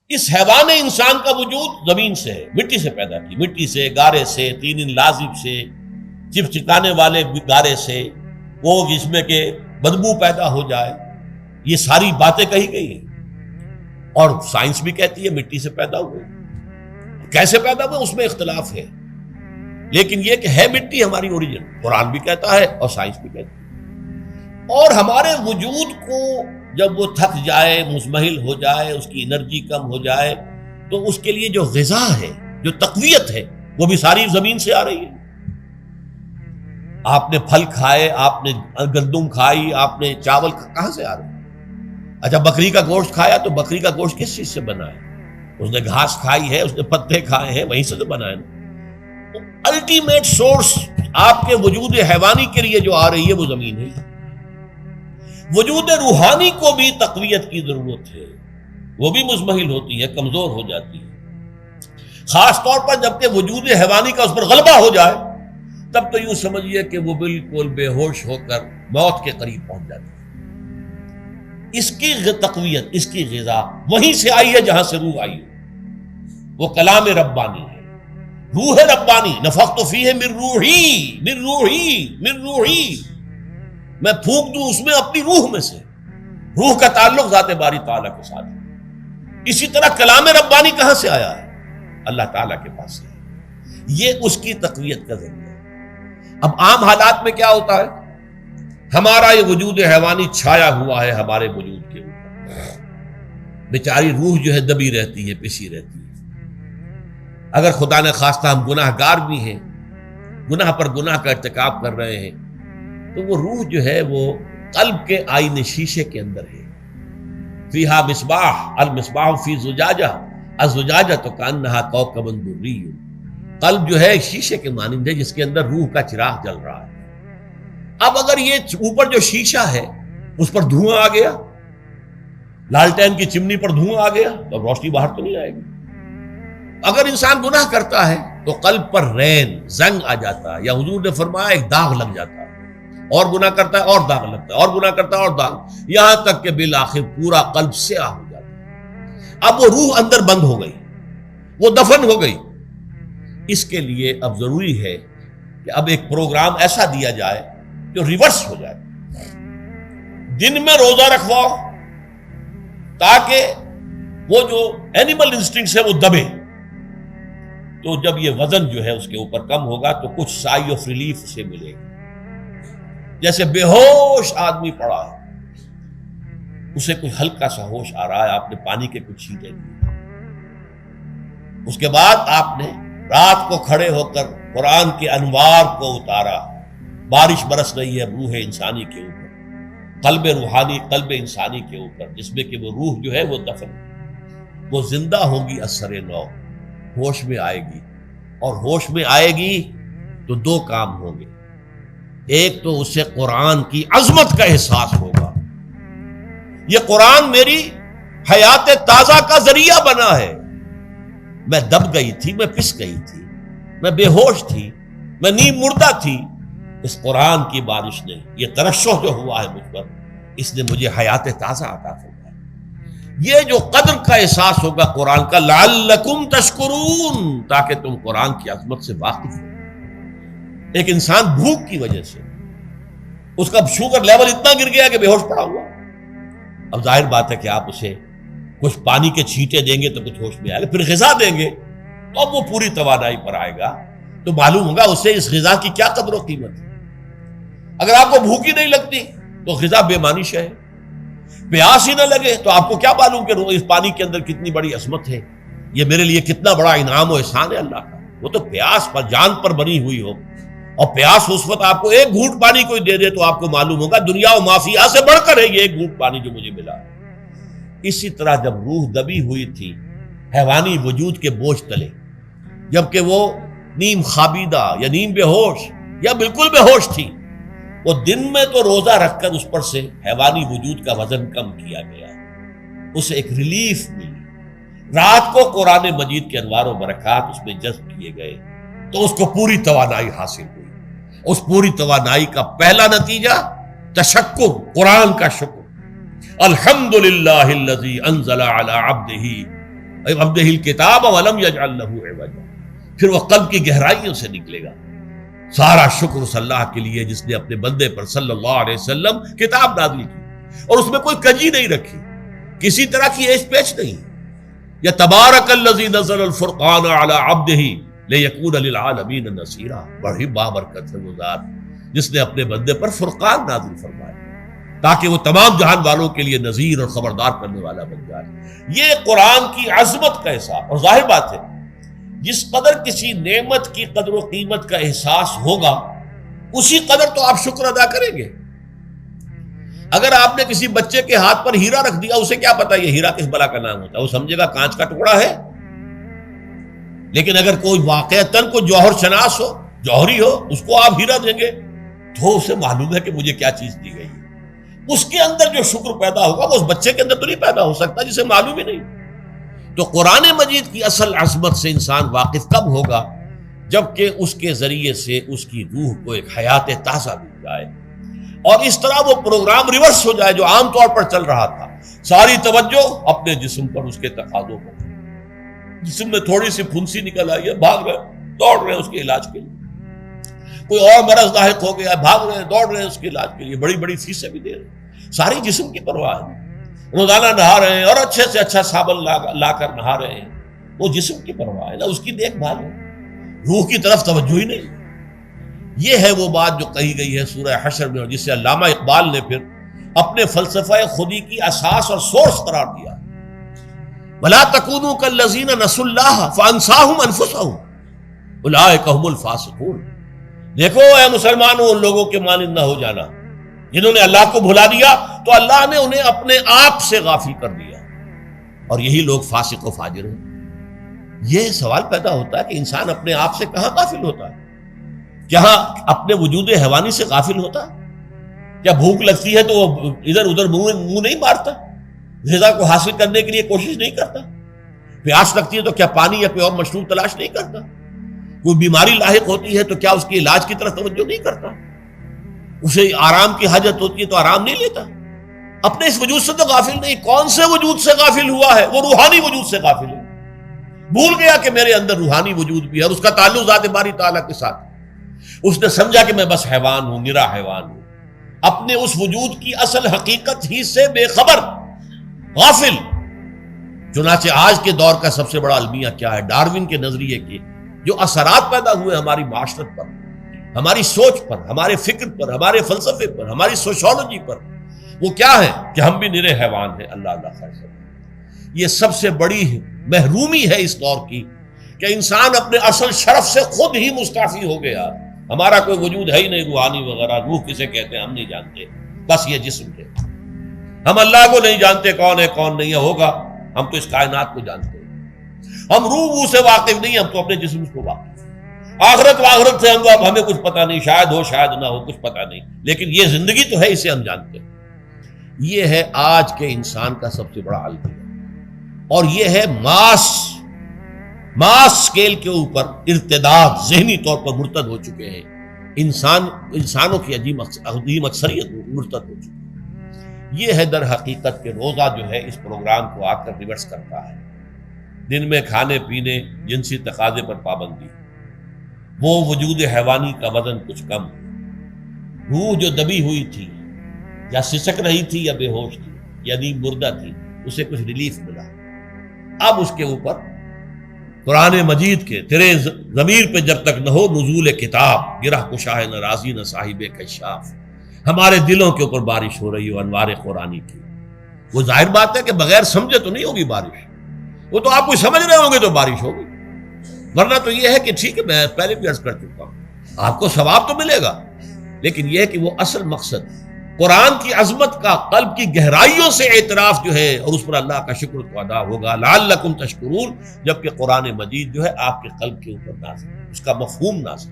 اس حیوان انسان کا وجود زمین سے ہے، مٹی سے پیدا کی، مٹی سے، گارے سے، تین لازم سے، چپچپانے والے گارے سے، وہ جس میں کہ بدبو پیدا ہو جائے، یہ ساری باتیں کہی گئی ہیں۔ اور سائنس بھی کہتی ہے مٹی سے پیدا ہوئے، کیسے پیدا ہوئے اس میں اختلاف ہے، لیکن یہ کہ ہے مٹی ہماری اوریجن، قرآن بھی کہتا ہے اور سائنس بھی کہتی ہے۔ اور ہمارے وجود کو جب وہ تھک جائے، مزمحل ہو جائے، اس کی انرجی کم ہو جائے، تو اس کے لیے جو غذا ہے، جو تقویت ہے، وہ بھی ساری زمین سے آ رہی ہے۔ آپ نے پھل کھائے، آپ نے گندم کھائی، آپ نے چاول کہاں سے آ رہے ہیں؟ اچھا بکری کا گوشت کھایا تو بکری کا گوشت کس چیز سے بنا ہے؟ اس نے گھاس کھائی ہے، اس نے پتے کھائے ہیں، وہیں سے تو بنا ہے نا۔ الٹیمیٹ سورس آپ کے وجود حیوانی کے لیے جو آ رہی ہے وہ زمین ہے۔ وجود روحانی کو بھی تقویت کی ضرورت ہے، وہ بھی مزمحل ہوتی ہے، کمزور ہو جاتی ہے، خاص طور پر جبکہ وجود حیوانی کا اس پر غلبہ ہو جائے، تب تو یوں سمجھیے کہ وہ بالکل بے ہوش ہو کر موت کے قریب پہنچ جاتی ہے۔ اس کی تقویت، اس کی غذا وہیں سے آئی ہے جہاں سے روح آئی ہے، وہ کلام ربانی ہے، روح ربانی، نفخت فیہ من روحی من روحی من روحی، میں پھونک دوں اس میں اپنی روح میں سے۔ روح کا تعلق ذات باری تعالیٰ کے ساتھ ہے۔ اسی طرح کلام ربانی کہاں سے آیا ہے؟ اللہ تعالیٰ کے پاس سے، یہ اس کی تقویت کا ذریعہ ہے۔ اب عام حالات میں کیا ہوتا ہے؟ ہمارا یہ وجود حیوانی چھایا ہوا ہے ہمارے وجود کے اوپر، بیچاری روح جو ہے دبی رہتی ہے، پسی رہتی ہے۔ اگر خدا نے خواستہ ہم گناہ گار بھی ہیں، گناہ پر گناہ کا ارتکاب کر رہے ہیں، تو وہ روح جو ہے وہ قلب کے آئینے شیشے کے اندر ہے۔ فیہا مصباح، المصباح فی زجاجہ، الزجاجہ تو کانہا کوکب دری، قلب جو ہے شیشے کے مانند ہے جس کے اندر روح کا چراغ جل رہا ہے۔ اب اگر یہ اوپر جو شیشہ ہے اس پر دھواں آ گیا، لالٹین کی چمنی پر دھواں آ گیا، تو روشنی باہر تو نہیں آئے گی۔ اگر انسان گناہ کرتا ہے تو قلب پر رین، زنگ آ جاتا ہے، یا حضور نے فرمایا ایک داغ لگ جاتا ہے، اور گناہ کرتا ہے اور داغ لگتا ہے، اور گناہ کرتا ہے اور داغ، یہاں تک کہ بالآخر پورا قلب سیاہ ہو جاتا ہے۔ اب وہ روح اندر بند ہو گئی، وہ دفن ہو گئی۔ اس کے لیے اب ضروری ہے کہ اب ایک پروگرام ایسا دیا جائے جو ریورس ہو جائے۔ دن میں روزہ رکھواؤ تاکہ وہ جو اینیمل انسٹنکٹس ہے وہ دبے، تو جب یہ وزن جو ہے اس کے اوپر کم ہوگا تو کچھ سائی آف ریلیف سے ملے گا۔ جیسے بے ہوش آدمی پڑا ہے، اسے کوئی ہلکا سا ہوش آ رہا ہے، آپ نے پانی کے کچھ چھینٹے لیے، اس کے بعد آپ نے رات کو کھڑے ہو کر قرآن کے انوار کو اتارا، بارش برس رہی ہے روح انسانی کے اوپر، قلب روحانی، قلب انسانی کے اوپر، جس میں کہ وہ روح جو ہے وہ دفن، وہ زندہ ہوگی اثر نو، ہوش میں آئے گی، اور ہوش میں آئے گی تو دو کام ہوں گے۔ ایک تو اسے قرآن کی عظمت کا احساس ہوگا، یہ قرآن میری حیات تازہ کا ذریعہ بنا ہے، میں دب گئی تھی، میں پس گئی تھی، میں بے ہوش تھی، میں نیم مردہ تھی، اس قرآن کی بارش نے، یہ ترشح جو ہوا ہے مجھ پر، اس نے مجھے حیات تازہ عطا فرمائی۔ یہ جو قدر کا احساس ہوگا قرآن کا، لعلکم تشکرون، تاکہ تم قرآن کی عظمت سے واقف ہو۔ ایک انسان بھوک کی وجہ سے اس کا شوگر لیول اتنا گر گیا کہ بے ہوش پڑا ہوا، اب ظاہر بات ہے کہ آپ اسے کچھ پانی کے چھینٹے دیں گے تو کچھ ہوش میں آئے گا، پھر غذا دیں گے تو اب وہ پوری توانائی پر آئے گا، تو معلوم ہوگا اسے اس غذا کی کیا قدر و قیمت ہے۔ اگر آپ کو بھوک ہی نہیں لگتی تو غذا بے معنی شے ہے، پیاس ہی نہ لگے تو آپ کو کیا معلوم کہ اس پانی کے اندر کتنی بڑی عظمت ہے، یہ میرے لیے کتنا بڑا انعام و احسان ہے اللہ کا۔ وہ تو پیاس پر، جان پر بنی ہوئی ہو، اور پیاس اس وقت آپ کو ایک گھونٹ پانی کوئی دے دے تو آپ کو معلوم ہوگا دنیا و مافیا سے بڑھ کر ہے یہ ایک گھونٹ پانی جو مجھے ملا۔ اسی طرح جب روح دبی ہوئی تھی حیوانی وجود کے بوجھ تلے، جبکہ وہ نیم خابیدہ یا نیم بے ہوش یا بالکل بے ہوش تھی، وہ دن میں تو روزہ رکھ کر اس پر سے حیوانی وجود کا وزن کم کیا گیا، اسے ایک ریلیف ملی۔ رات کو قرآن مجید کے انوار و برکات اس میں جذب کیے گئے تو اس کو پوری توانائی حاصل ہوئی۔ اس پوری توانائی کا پہلا نتیجہ تشکر، قرآن کا شکر، الحمدللہ الذی انزل علی عبدہ عبدہ الکتاب ولم یجعل لہ عوجا، پھر وہ قلب کی گہرائیوں سے نکلے گا۔ سارا شکر اس اللہ کے لیے جس نے اپنے بندے پر صلی اللہ علیہ وسلم کتاب نازل کی اور اس میں کوئی کجی نہیں رکھی، کسی طرح کی ایچ پیچ نہیں۔ یا تبارک الذی نزل الفرقان علی عبدہ لیکون للعالمین نصیرا، بڑی بابرکت ہے وہ ذات جس نے اپنے بندے پر فرقان نازل فرمایا تاکہ وہ تمام جہان والوں کے لیے نذیر اور خبردار کرنے والا بن جائے۔ یہ قرآن کی عظمت کا احساس، اور ظاہر بات ہے جس قدر کسی نعمت کی قدر و قیمت کا احساس ہوگا اسی قدر تو آپ شکر ادا کریں گے۔ اگر آپ نے کسی بچے کے ہاتھ پر ہیرا رکھ دیا، اسے کیا پتا یہ ہیرا کس بلا کا نام ہوتا ہے، وہ سمجھے گا کانچ کا ٹکڑا ہے۔ لیکن اگر کوئی واقعتاً کوئی جوہر شناس ہو، جوہری ہو، اس کو آپ ہیرا دیں گے تو اسے معلوم ہے کہ مجھے کیا چیز دی گئی ہے۔ اس کے اندر جو شکر پیدا ہوگا وہ اس بچے کے اندر تو نہیں پیدا ہو سکتا جسے معلوم ہی نہیں۔ تو قرآن مجید کی اصل عظمت سے انسان واقف کب ہوگا؟ جبکہ اس کے ذریعے سے اس کی روح کو ایک حیات تازہ مل جائے اور اس طرح وہ پروگرام ریورس ہو جائے جو عام طور پر چل رہا تھا، ساری توجہ اپنے جسم پر، اس کے تقاضوں پر۔ جسم میں تھوڑی سی پھنسی نکل آئی ہے، بھاگ رہے دوڑ رہے ہیں اس کے علاج کے لیے۔ کوئی اور مرض لاحق ہو گیا ہے، بھاگ رہے ہیں دوڑ رہے ہیں اس کے علاج کے لیے، بڑی بڑی فیسیں بھی دے رہے ہیں۔ ساری جسم کی پرواہ ہے، روزانہ نہا رہے ہیں اور اچھے سے اچھا صابن لا کر نہا رہے ہیں، وہ جسم کی پرواہ ہے نا، اس کی دیکھ بھال ہے، روح کی طرف توجہ ہی نہیں۔ یہ ہے وہ بات جو کہی گئی ہے سورہ حشر میں، اور جسے علامہ اقبال نے پھر اپنے فلسفہ خودی کی اساس اور سورس قرار دیا۔ وَلَا تَكُونُوا كَالَّذِينَ نَسُوا اللَّهَ فَأَنسَاهُمْ أَنفُسَهُمْ أُولَٰئِكَ هُمُ الْفَاسِقُونَ۔ دیکھو اے مسلمانوں، ان لوگوں کے مانند نہ ہو جانا جنہوں نے اللہ کو بھلا دیا تو اللہ نے انہیں اپنے آپ سے غافل کر دیا، اور یہی لوگ فاسق و فاجر ہیں۔ یہ سوال پیدا ہوتا ہے کہ انسان اپنے آپ سے کہاں غافل ہوتا ہے؟ کیا اپنے وجود حیوانی سے غافل ہوتا ہے؟ کیا بھوک لگتی ہے تو وہ ادھر ادھر منہ نہیں مارتا، غذا کو حاصل کرنے کے لیے کوشش نہیں کرتا؟ پیاس لگتی ہے تو کیا پانی یا کوئی اور مشروب تلاش نہیں کرتا؟ کوئی بیماری لاحق ہوتی ہے تو کیا اس کے علاج کی طرف توجہ نہیں کرتا؟ اسے آرام کی حاجت ہوتی ہے تو آرام نہیں لیتا؟ اپنے اس وجود سے تو غافل نہیں۔ کون سے وجود سے غافل ہوا ہے؟ وہ روحانی وجود سے غافل ہے۔ بھول گیا کہ میرے اندر روحانی وجود بھی ہے اور اس کا تعلق ذات باری تعالیٰ کے ساتھ۔ اس نے سمجھا کہ میں بس حیوان ہوں، نرا حیوان ہوں، اپنے اس وجود کی اصل حقیقت ہی سے بے خبر، غافل۔ چنانچہ آج کے دور کا سب سے بڑا المیہ کیا ہے؟ ڈاروین کے نظریے کے جو اثرات پیدا ہوئے ہماری معاشرت پر، ہماری سوچ پر، ہمارے فکر پر، ہمارے فلسفے پر، ہماری سوشولوجی پر، وہ کیا ہے کہ ہم بھی نرے حیوان ہیں۔ اللہ اللہ خیر کرے۔ یہ سب سے بڑی محرومی ہے اس دور کی کہ انسان اپنے اصل شرف سے خود ہی مستعفی ہو گیا۔ ہمارا کوئی وجود ہے ہی نہیں روحانی وغیرہ، روح کسے کہتے ہیں ہم نہیں جانتے، بس یہ جسم ہے۔ ہم اللہ کو نہیں جانتے کون ہے کون نہیں ہے، ہوگا ہم تو اس کائنات کو جانتے ہیں۔ ہم روح سے واقف نہیں، ہم تو اپنے جسم کو واقف۔ آخرت سے ہم ہمیں کچھ پتہ نہیں، شاید ہو شاید نہ ہو، کچھ پتہ نہیں، لیکن یہ زندگی تو ہے، اسے ہم جانتے ہیں۔ یہ ہے آج کے انسان کا سب سے بڑا المیہ، اور یہ ہے ماس اسکیل کے اوپر ارتداد، ذہنی طور پر مرتد ہو چکے ہیں انسانوں کی عظیم اکثریت مرتد ہو چکی ہے۔ یہ ہے در حقیقت کہ روزہ جو ہے اس پروگرام کو آ کر ریورس کرتا ہے۔ دن میں کھانے پینے، جنسی تقاضے پر پابندی، وہ وجود حیوانی کا وزن کچھ کم، روح جو دبی ہوئی تھی یا سسک رہی تھی یا بے ہوش تھی یعنی مردہ تھی، اسے کچھ ریلیف ملا۔ اب اس کے اوپر قرآن مجید کے تیرے ضمیر پہ جب تک نہ ہو نزول کتاب، گرہ کشاہ نہ رازی نہ صاحب کشاف، ہمارے دلوں کے اوپر بارش ہو رہی ہو انوار قرآنی کی۔ وہ ظاہر بات ہے کہ بغیر سمجھے تو نہیں ہوگی بارش، وہ تو آپ کوئی سمجھ رہے ہوں گے تو بارش ہوگی، ورنہ تو یہ ہے کہ ٹھیک ہے میں پہلے بھی عرض کر چکا ہوں آپ کو ثواب تو ملے گا، لیکن یہ ہے کہ وہ اصل مقصد قرآن کی عظمت کا قلب کی گہرائیوں سے اعتراف جو ہے اور اس پر اللہ کا شکر تو ادا ہوگا، لعلکم تشکرون، جبکہ قرآن مجید جو ہے آپ کے قلب کے اوپر نازل، اس کا مفہوم نازل۔